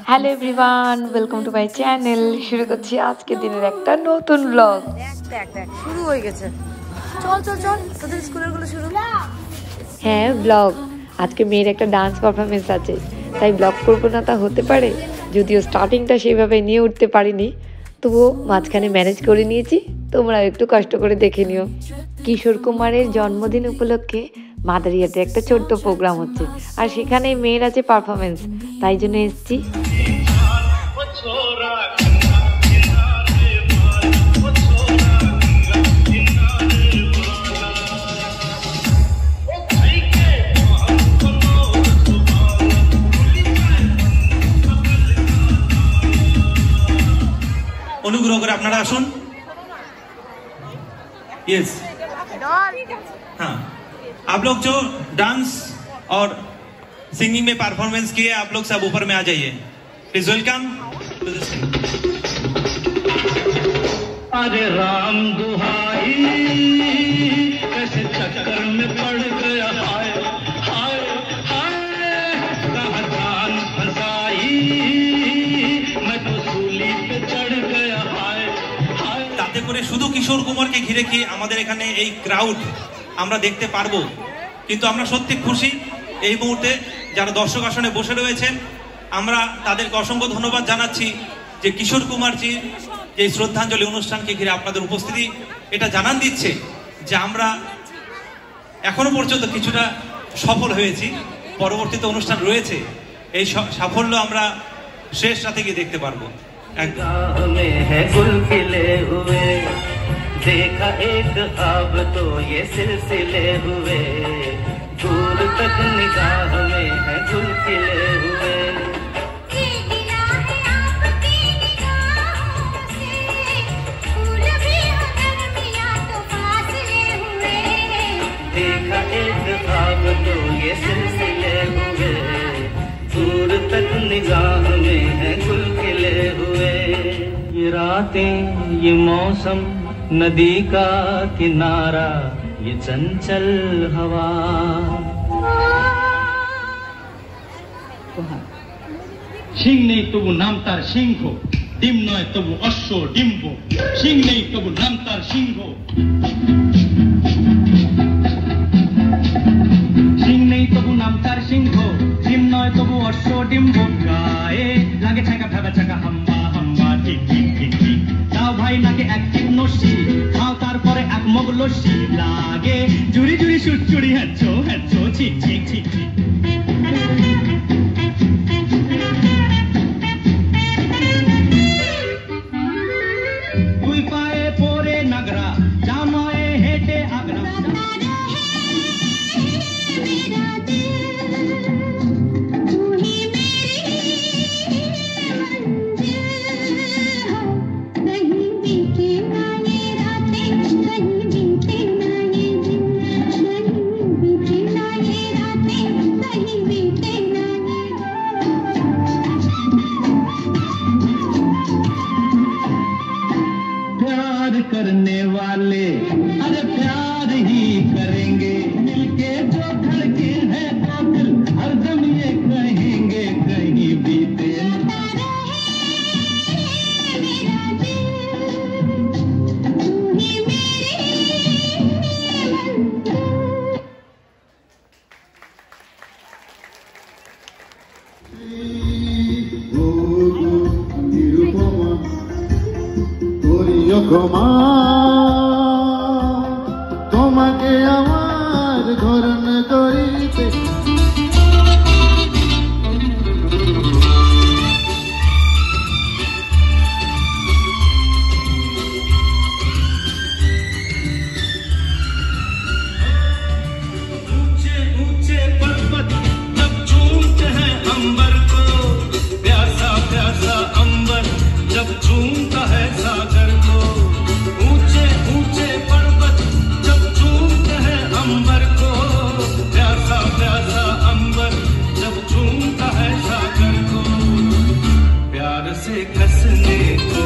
Hello everyone, welcome to my channel. শুরু করছি আজকে দিনের একটা নতুন ব্লগ। শুরু হয়ে গেছে, চল চল চল তোদের স্কুলের গুলো শুরু। হ্যাঁ ব্লগ, আজকে মেয়ের একটা ডান্স পারফরমেন্স আছে, তাই ব্লগ করবো না তা হতে পারে। যদিও স্টার্টিংটা সেইভাবে নিয়ে উঠতে পারিনি, তবুও মাঝখানে ম্যানেজ করে নিয়েছি। তোমরা একটু কষ্ট করে দেখে নিও। কিশোর কুমারের জন্মদিন উপলক্ষে মাদারিয়াতে একটা ছোট্ট প্রোগ্রাম হচ্ছে, আর সেখানে মেয়ের আছে পারফরমেন্স, তাই জন্য এসছি। অনুগ্রহ করে আপনারা আসুন। यस हाँ, आप लोग जो डांस और सिंगिंग में परफॉर्मेंस किए, आप लोग सब ऊपर में आ जाइए प्लीज। वेलकम। अरे राम दुहाई कैसे चक्कर में पड़ गया, हाय हाय हाय कहाँ जान फंसाई, मैं तो सूली पे चढ़ गया, हाय हाय। তাতে করে শুধু কিশোর কুমারকে ঘিরে কি আমাদের এখানে এই ক্রাউড আমরা দেখতে পারবো, কিন্তু আমরা সত্যি খুশি। এই মুহূর্তে যারা দর্শক আসনে বসে রয়েছেন, আমরা তাদেরকে অসংখ্য ধন্যবাদ জানাচ্ছি যে কিশোর কুমারজির যে শ্রদ্ধাঞ্জলি অনুষ্ঠানকে ঘিরে আপনাদের উপস্থিতি এটা জানান দিচ্ছে যে আমরা এখনো পর্যন্ত কিছুটা সফল হয়েছি। পরবর্তীতে অনুষ্ঠান রয়েছে, এই সাফল্য আমরা শেষ রাতে গিয়ে দেখতে পারবো। देखा एक ख्वाब तो ये सिलसिले हुए, दूर तक निगाह में है गुल खिले हुए। देखा एक ख्वाब तो ये सिलसिले हुए, दूर तक निगाह में है गुल खिले हुए। ये रातें ये मौसम नदी का किनारा ये चंचल हवा। সিং নেই তবু নাম তার সিংহ, ডিম নয় তবু অশ্ব ডিম্ব, সিং নেই তবু নাম তার সিংহ। সিং নেই তবু নাম তার সিংহ, ডিম নয় তবু অশ্ব ডিম্ব। গায়ে লাগে ছাকা ভাবা ছাকা হাম্বা হাম্বা, ঠিক ঠিক ঠিক ঠিক। দাও ভাই নাকে এক চিপ নস্যি, খাও তারপরে এক মগ লস্যি। লাগে জুড়ি জুড়ি সুচুড়ি হ্যাচ্ছো হ্যাচ্ছো, ঠিক ঠিক ঠিক ঠিক। দুই পায়ে পরে নাগরা, জামায়ে হেঁটে আগ্রা। करने वाले अरे प्यार ही करेंगे, मिलके जो धड़के हैं तो फिर हरदम ये कहेंगे, कहीं बीते তোমাকে আমার ধরন করিতে। ऊंचे ऊंचे पर्वत जब झूमते हैं अंबर को, प्यासा प्यासा अंबर जब झूमता है सागर को। ऊंचे ऊंचे पर्वत जब झूमते हैं अंबर को, प्यासा प्यासा अंबर जब झूमता है सागर को। प्यार से कसने को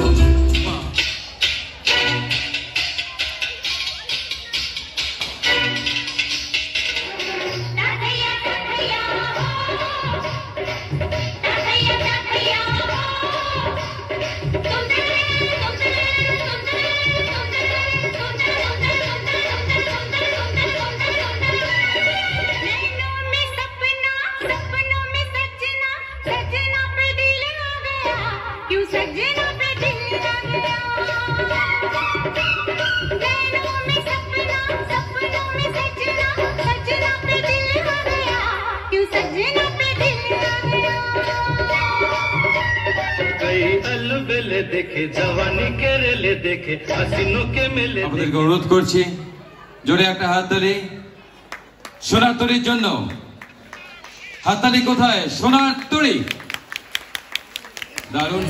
अलबेले देखे जवानी के रेले देखे हसीनों के मेले আপনাদেরকে অনুরোধ করছি জোরে একটা হাততালি সোনার তরীর জন্য। হাততালি কোথায়? সোনার তরী। দারুণ।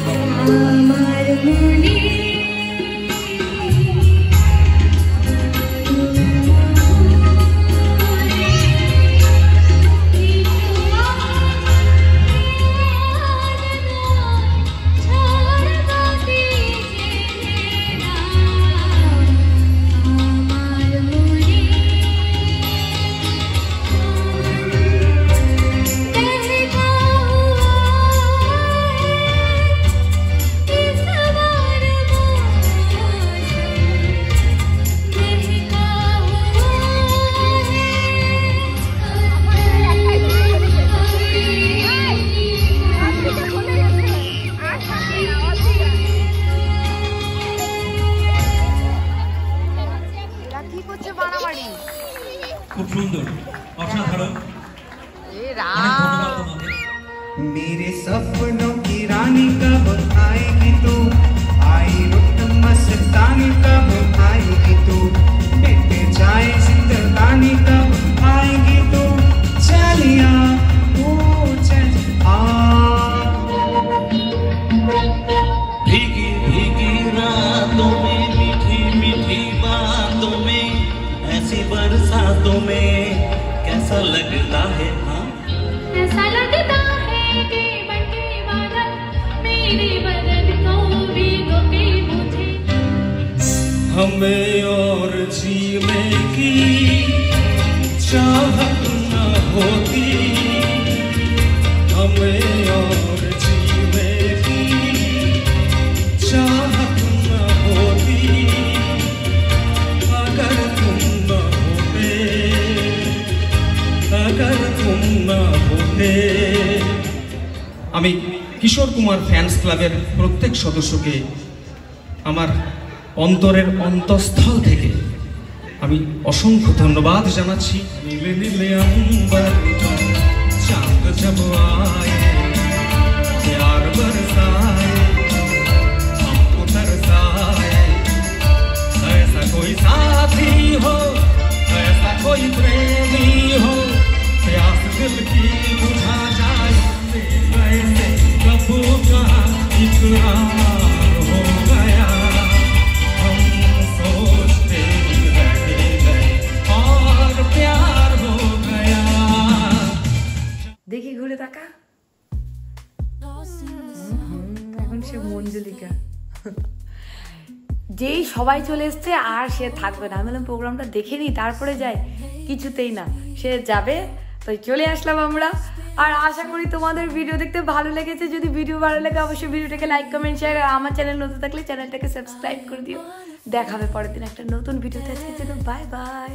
খুব সুন্দর, অসাধারণ। मेरे सपनों की रानी कब आएगी तू, आई रुत मस्तानी कब आएगी तू, मिट जाए जिंदगानी कब आएगी तू, चलिया ओ चल आ। भीगी भीगी रातों में मीठी मीठी बातों में ऐसी बरसातों में कैसा लगता है? हाँ ऐसा लगता है कि बनके बादल मेरे बदन को भिगो के मुझे हमें और जीने की चाहत न होती, हमें और जीने की चाहत न होती अगर तुम न होते, अगर तुम न होते। আমি কিশোর কুমার ফ্যান্স ক্লাবের প্রত্যেক সদস্যকে আমার অন্তরের অন্তঃস্থল থেকে আমি অসংখ্য ধন্যবাদ জানাচ্ছি। নীলে নীলে अंबर चांद जब आए प्यार बरसाए हमको तरसाए, ऐसा कोई साथी हो ऐसा कोई प्रेमी हो प्यास दिल की बुझा जाए, ऐसे कब का इकरार हो गया हम सोचते रह गए और प्यार हो गया। দেখি ঘুরে তাকা। এখন সে মঞ্জুলিকা যেই সবাই চলে এসছে আর সে থাকবে না। আমি বললাম প্রোগ্রামটা দেখে নিই তারপরে যাই, কিছুতেই না, সে যাবে। তো চলে আসলাম আমরা। আর আশা করি তোমাদের ভিডিও দেখতে ভালো লেগেছে। যদি ভিডিও ভালো লাগে অবশ্যই ভিডিওটাকে লাইক কমেন্ট শেয়ার, আর আমার চ্যানেল নতুন থাকলে চ্যানেলটাকে সাবস্ক্রাইব করে দিও। দেখা হবে পরের দিন একটা নতুন ভিডিওতে। আজকের জন্য বাই বাই।